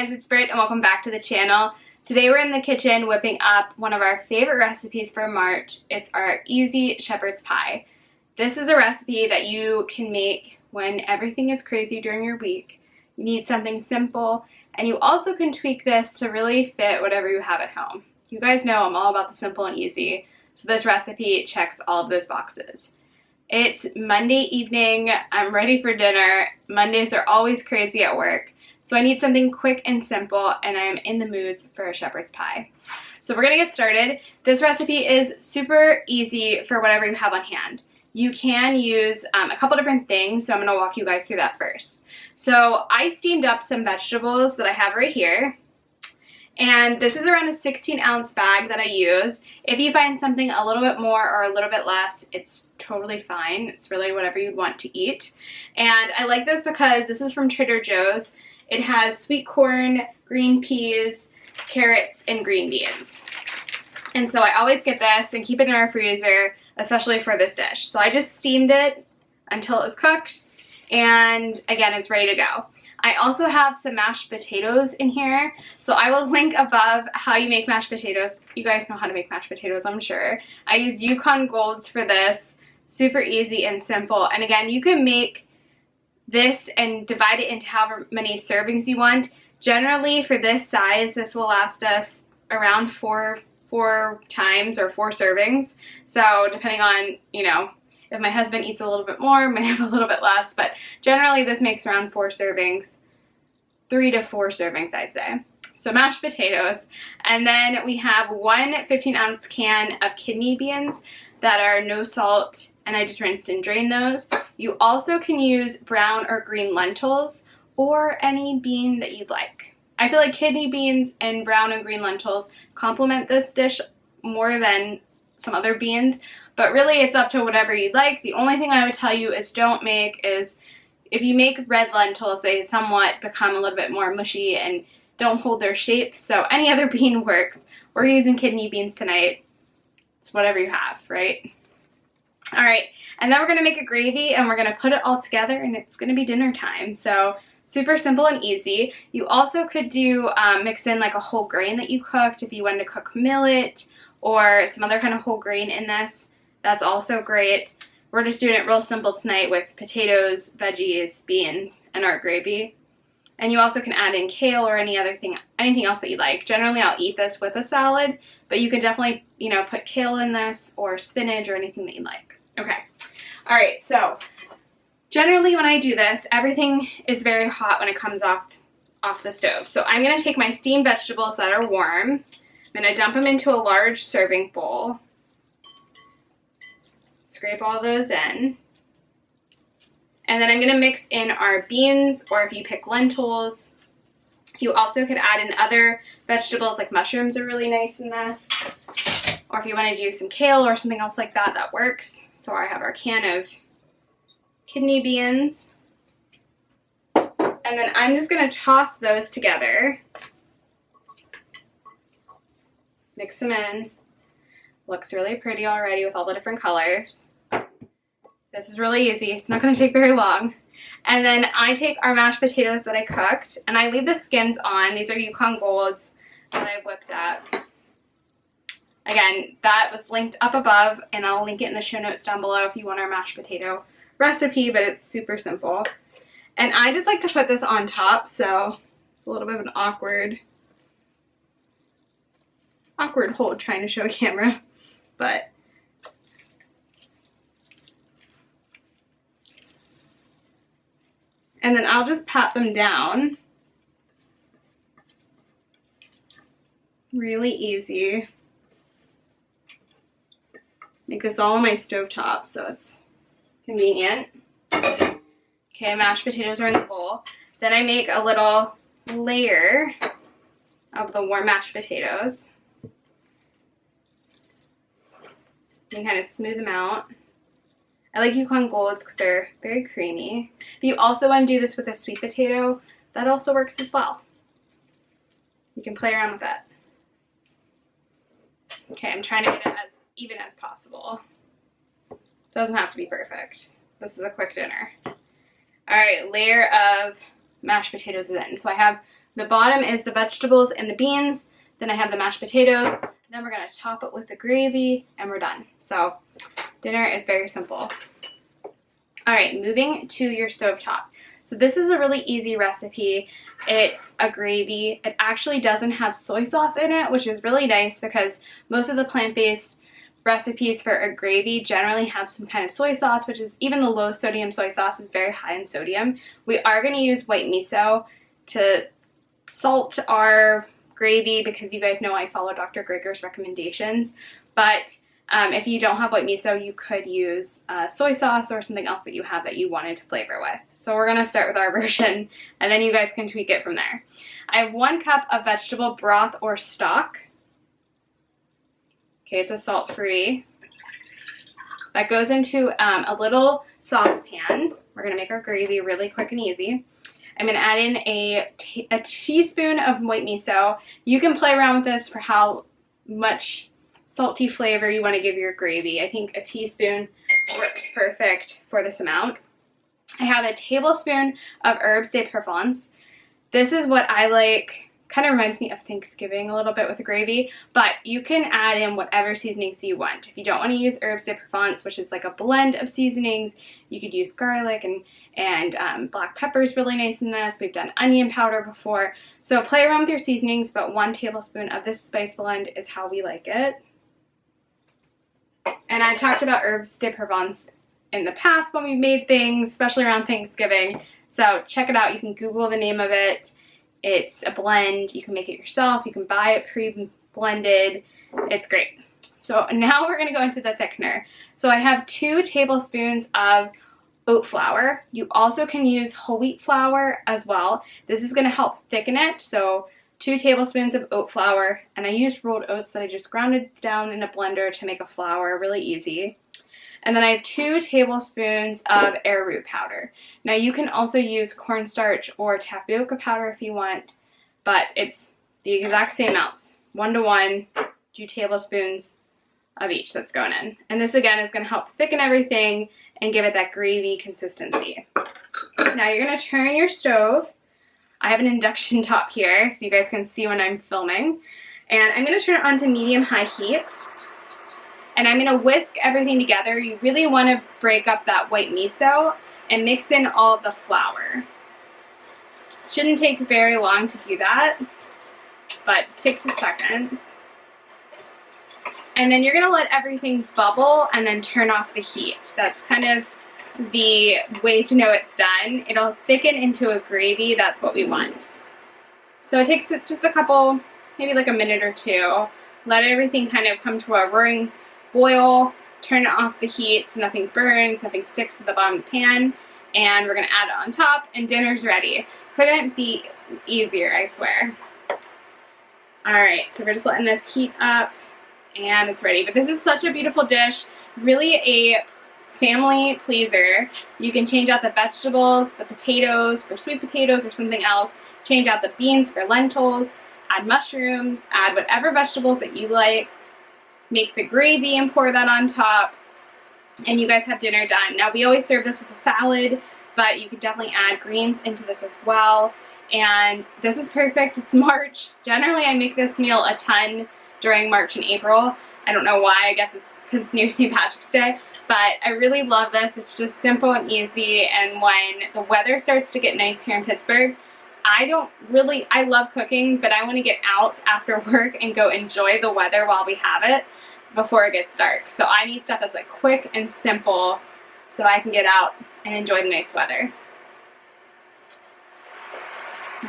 guys, it's Britt and welcome back to the channel. Today we're in the kitchen whipping up one of our favorite recipes for March. It's our easy shepherd's pie. This is a recipe that you can make when everything is crazy during your week. You need something simple, and you also can tweak this to really fit whatever you have at home. You guys know I'm all about the simple and easy, so this recipe checks all of those boxes. It's Monday evening, I'm ready for dinner. Mondays are always crazy at work, so I need something quick and simple, and I'm in the mood for a shepherd's pie. So we're gonna get started. This recipe is super easy for whatever you have on hand. You can use a couple different things, so I'm gonna walk you guys through that first. So I steamed up some vegetables that I have right here. And this is around a 16-ounce bag that I use. If you find something a little bit more or a little bit less, it's totally fine. It's really whatever you'd want to eat. And I like this because this is from Trader Joe's. It has sweet corn, green peas, carrots, and green beans. And so I always get this and keep it in our freezer, especially for this dish. So I just steamed it until it was cooked. And again, it's ready to go. I also have some mashed potatoes in here, so I will link above how you make mashed potatoes. You guys know how to make mashed potatoes, I'm sure. I use Yukon Golds for this. Super easy and simple. And again, you can make this and divide it into however many servings you want. Generally, for this size, this will last us around four times or 4 servings. So depending on, you know, if my husband eats a little bit more, might have a little bit less, but generally this makes around 4 servings, 3 to 4 servings, I'd say. So mashed potatoes, and then we have one 15-ounce can of kidney beans that are no salt, and I just rinsed and drained those. You also can use brown or green lentils or any bean that you'd like. I feel like kidney beans and brown and green lentils complement this dish more than some other beans, but really it's up to whatever you'd like. The only thing I would tell you is don't make is, if you make red lentils, they somewhat become a little bit more mushy and don't hold their shape, so any other bean works. We're using kidney beans tonight. It's whatever you have, right? All right, and then we're gonna make a gravy and we're gonna put it all together and it's gonna be dinner time. So super simple and easy. You also could do mix in like a whole grain that you cooked if you wanted to cook millet or some other kind of whole grain in this. That's also great. We're just doing it real simple tonight with potatoes, veggies, beans, and our gravy. And you also can add in kale or anything else that you like. Generally, I'll eat this with a salad, but you can definitely, you know, put kale in this or spinach or anything that you like. Okay. All right. So generally, when I do this, everything is very hot when it comes off the stove. So I'm going to take my steamed vegetables that are warm. I'm going to dump them into a large serving bowl. Scrape all those in. And then I'm going to mix in our beans, or if you pick lentils, you also could add in other vegetables, like mushrooms are really nice in this. Or if you want to do some kale or something else like that, that works. So I have our can of kidney beans. And then I'm just going to toss those together. Mix them in. Looks really pretty already with all the different colors. This is really easy. It's not going to take very long. And then I take our mashed potatoes that I cooked, and I leave the skins on. These are Yukon Golds that I whipped up. Again, that was linked up above, and I'll link it in the show notes down below if you want our mashed potato recipe, but it's super simple. And I just like to put this on top, so a little bit of an awkward hold trying to show a camera, but and then I'll just pat them down. Really easy. Make this all on my stovetop so it's convenient. Okay, mashed potatoes are in the bowl. Then I make a little layer of the warm mashed potatoes. You can kind of smooth them out. I like Yukon Golds because they're very creamy. If you also want to do this with a sweet potato, that also works as well. You can play around with that. Okay, I'm trying to get it as even as possible. Doesn't have to be perfect. This is a quick dinner. All right, layer of mashed potatoes is in. So I have The bottom is the vegetables and the beans. Then I have the mashed potatoes. Then we're gonna top it with the gravy and we're done. So dinner is very simple. All right, moving to your stovetop. So this is a really easy recipe. It's a gravy. It actually doesn't have soy sauce in it, which is really nice because most of the plant-based recipes for a gravy generally have some kind of soy sauce, which is, even the low sodium soy sauce is very high in sodium. We are going to use white miso to salt our gravy because you guys know I follow Dr. Greger's recommendations, but if you don't have white miso, you could use soy sauce or something else that you have that you wanted to flavor with. So we're going to start with our version, and then you guys can tweak it from there. I have 1 cup of vegetable broth or stock. Okay, it's a salt-free. That goes into a little saucepan. We're going to make our gravy really quick and easy. I'm going to add in a teaspoon of white miso. You can play around with this for how much salty flavor you want to give your gravy. I think a teaspoon works perfect for this amount. I have a tablespoon of herbes de Provence. This is what I like. Kind of reminds me of Thanksgiving a little bit with the gravy, but you can add in whatever seasonings you want. If you don't want to use herbes de Provence, which is like a blend of seasonings, you could use garlic and black pepper is really nice in this. We've done onion powder before. So play around with your seasonings, but 1 tablespoon of this spice blend is how we like it. And I've talked about herbes de Provence in the past when we've made things, especially around Thanksgiving. So check it out. You can Google the name of it. It's a blend. You can make it yourself. You can buy it pre-blended. It's great. So now we're going to go into the thickener. So I have 2 tablespoons of oat flour. You also can use whole wheat flour as well. This is going to help thicken it. So 2 tablespoons of oat flour, and I used rolled oats that I just grounded down in a blender to make a flour, really easy. And then I have 2 tablespoons of arrowroot powder. Now you can also use cornstarch or tapioca powder if you want, but it's the exact same amounts, 1 to 1, 2 tablespoons of each that's going in. And this again is going to help thicken everything and give it that gravy consistency. Now you're going to turn your stove. I have an induction top here so you guys can see when I'm filming. And I'm going to turn it on to medium-high heat. And I'm going to whisk everything together. You really want to break up that white miso and mix in all of the flour. Shouldn't take very long to do that, but it takes a second. And then you're going to let everything bubble and then turn off the heat. That's kind of the way to know it's done. It'll thicken into a gravy. That's what we want. So it takes just a couple, maybe like a minute or 2. Let everything kind of come to a roaring boil, turn off the heat so nothing burns, nothing sticks to the bottom of the pan, and we're going to add it on top, and dinner's ready. Couldn't be easier, I swear. Alright, so we're just letting this heat up, and it's ready. But this is such a beautiful dish, really a family pleaser. You can change out the vegetables, the potatoes for sweet potatoes or something else, change out the beans for lentils, add mushrooms, add whatever vegetables that you like. Make the gravy and pour that on top, and you guys have dinner done. Now we always serve this with a salad, but you could definitely add greens into this as well. And this is perfect. It's March. Generally I make this meal a ton during March and April. I don't know why. I guess it's because it's near St. Patrick's Day, but I really love this. It's just simple and easy, and when the weather starts to get nice here in Pittsburgh, I love cooking, but I want to get out after work and go enjoy the weather while we have it before it gets dark. So I need stuff that's like quick and simple so I can get out and enjoy the nice weather.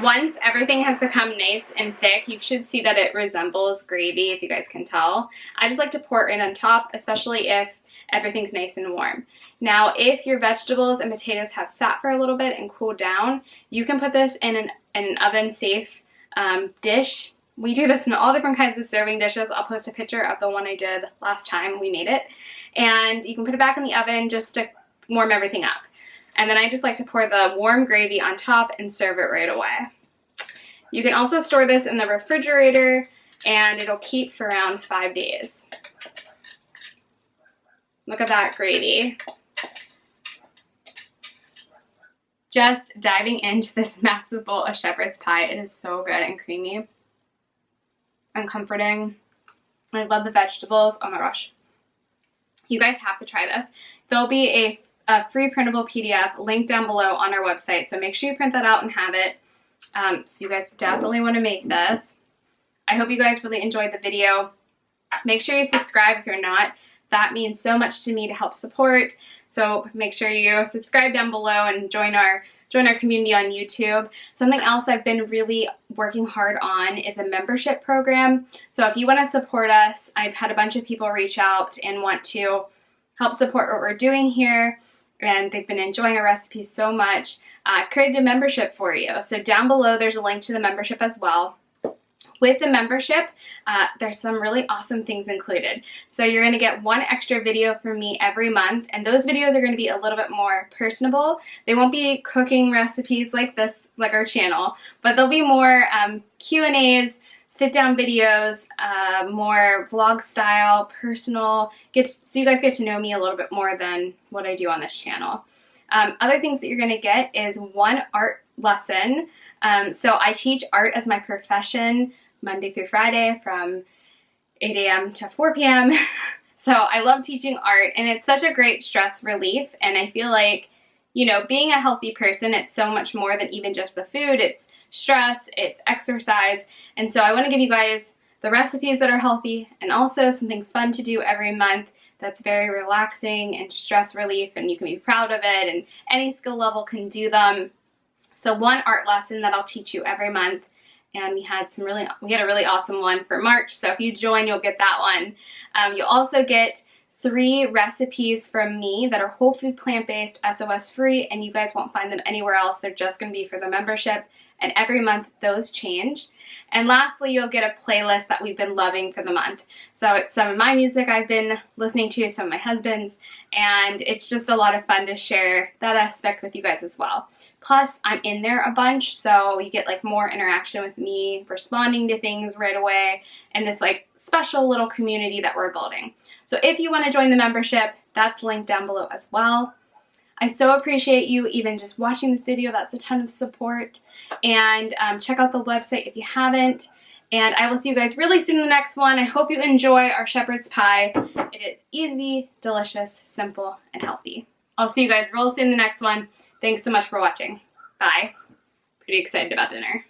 Once everything has become nice and thick, you should see that it resembles gravy, if you guys can tell. I just like to pour it in on top, especially if everything's nice and warm. Now, if your vegetables and potatoes have sat for a little bit and cooled down, you can put this in an oven-safe dish. We do this in all different kinds of serving dishes. I'll post a picture of the one I did last time we made it. And you can put it back in the oven just to warm everything up. And then I just like to pour the warm gravy on top and serve it right away. You can also store this in the refrigerator and it'll keep for around 5 days. Look at that gravy. just diving into this massive bowl of shepherd's pie. It is so good and creamy and comforting. I love the vegetables. Oh my gosh. You guys have to try this. There'll be a free printable PDF linked down below on our website, so make sure you print that out and have it. So you guys definitely want to make this. I hope you guys really enjoyed the video. Make sure you subscribe if you're not. That means so much to me to help support. So make sure you subscribe down below and join our community on YouTube. Something else I've been really working hard on is a membership program. So if you want to support us, I've had a bunch of people reach out and want to help support what we're doing here, and they've been enjoying our recipes so much. I've created a membership for you. So down below there's a link to the membership as well. With the membership, there's some really awesome things included. So you're going to get one extra video from me every month, and those videos are going to be a little bit more personable. They won't be cooking recipes like this, like our channel, but they'll be more Q&As, sit-down videos, more vlog style, personal, so you guys get to know me a little bit more than what I do on this channel. Other things that you're going to get is one art lesson. So I teach art as my profession Monday through Friday from 8 a.m. to 4 p.m. So I love teaching art, and it's such a great stress relief, and I feel like, you know, being a healthy person, it's so much more than even just the food. It's stress, it's exercise, and so I want to give you guys the recipes that are healthy and also something fun to do every month that's very relaxing and stress relief, and you can be proud of it, and any skill level can do them. So one art lesson that I'll teach you every month, and we had a really awesome one for March, so if you join, you'll get that one. You'll also get 3 recipes from me that are whole food, plant-based, SOS free, and you guys won't find them anywhere else. They're just going to be for the membership, and every month those change. And lastly, you'll get a playlist that we've been loving for the month. So it's some of my music I've been listening to, some of my husband's, and it's just a lot of fun to share that aspect with you guys as well. Plus, I'm in there a bunch, so you get like more interaction with me, responding to things right away, and this like special little community that we're building. So if you want to join the membership, that's linked down below as well. I so appreciate you even just watching this video. That's a ton of support. And check out the website if you haven't. And I will see you guys really soon in the next one. I hope you enjoy our shepherd's pie. It is easy, delicious, simple, and healthy. I'll see you guys real soon in the next one. Thanks so much for watching. Bye. Pretty excited about dinner.